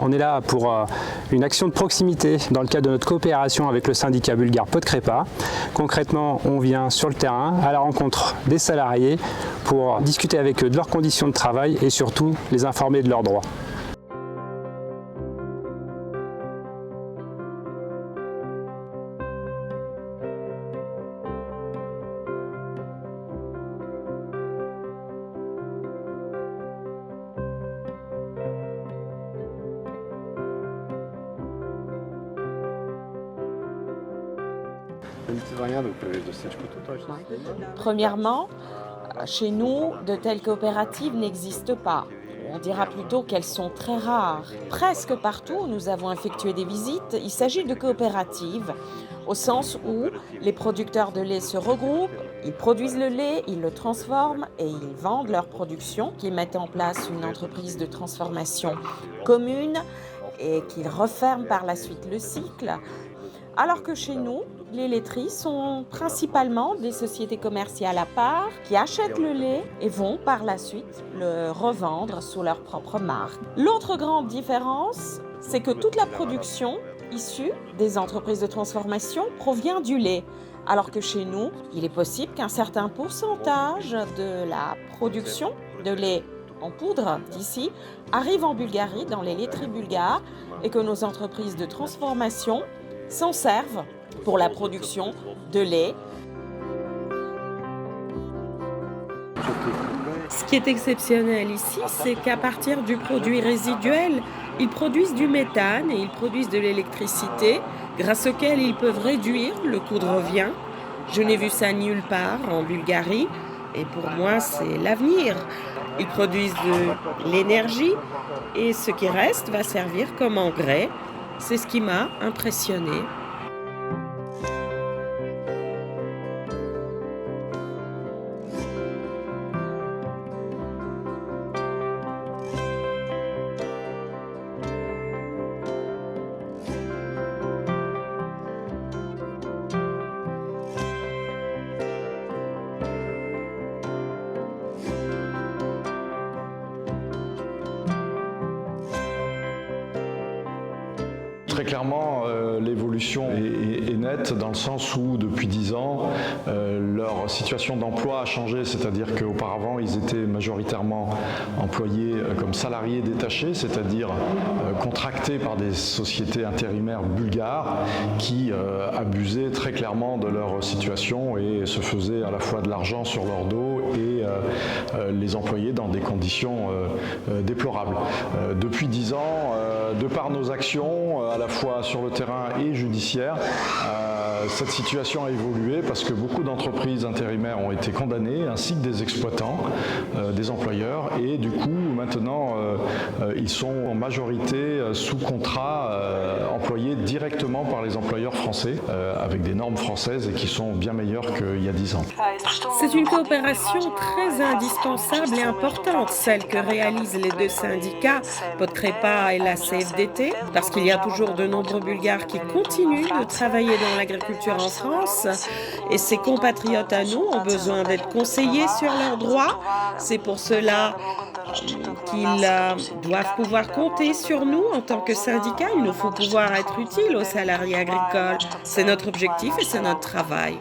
On est là pour une action de proximité dans le cadre de notre coopération avec le syndicat bulgare Podcrepa. Concrètement, on vient sur le terrain à la rencontre des salariés pour discuter avec eux de leurs conditions de travail et surtout les informer de leurs droits. Premièrement, chez nous, de telles coopératives n'existent pas. On dira plutôt qu'elles sont très rares. Presque partout où nous avons effectué des visites, il s'agit de coopératives, au sens où les producteurs de lait se regroupent, ils produisent le lait, ils le transforment et ils vendent leur production, qui mettent en place une entreprise de transformation commune et qu'ils referment par la suite le cycle. Alors que chez nous, les laiteries sont principalement des sociétés commerciales à part qui achètent le lait et vont par la suite le revendre sous leur propre marque. L'autre grande différence, c'est que toute la production issue des entreprises de transformation provient du lait. Alors que chez nous, il est possible qu'un certain pourcentage de la production de lait en poudre d'ici arrive en Bulgarie, dans les laiteries bulgares, et que nos entreprises de transformation s'en servent pour la production de lait. Ce qui est exceptionnel ici, c'est qu'à partir du produit résiduel, ils produisent du méthane et ils produisent de l'électricité, grâce auquel ils peuvent réduire le coût de revient. Je n'ai vu ça nulle part en Bulgarie et pour moi, c'est l'avenir. Ils produisent de l'énergie et ce qui reste va servir comme engrais. C'est ce qui m'a impressionné. Très clairement, l'évolution est nette dans le sens où depuis 10 ans, leur situation d'emploi a changé, c'est-à-dire qu'auparavant, ils étaient majoritairement employés comme salariés détachés, c'est-à-dire contractés par des sociétés intérimaires bulgares qui abusaient très clairement de leur situation et se faisaient à la fois de l'argent sur leur dos et les employaient dans des conditions déplorables. Depuis 10 ans, de par nos actions, à la fois sur le terrain et judiciaire, cette situation a évolué parce que beaucoup d'entreprises intérimaires ont été condamnées, ainsi que des exploitants, des employeurs, et du coup maintenant ils sont en majorité sous contrat, employés directement par les employeurs français, avec des normes françaises et qui sont bien meilleures qu'il y a 10 ans. C'est une coopération très indispensable et importante, celle que réalisent les deux syndicats, Podcrepa et la CFDT, parce qu'il y a toujours de nombreux Bulgares qui continuent de travailler dans l'agriculture en France et ces compatriotes à nous ont besoin d'être conseillés sur leurs droits. C'est pour cela qu'ils doivent pouvoir compter sur nous en tant que syndicat. Il nous faut pouvoir être utiles aux salariés agricoles. C'est notre objectif et c'est notre travail.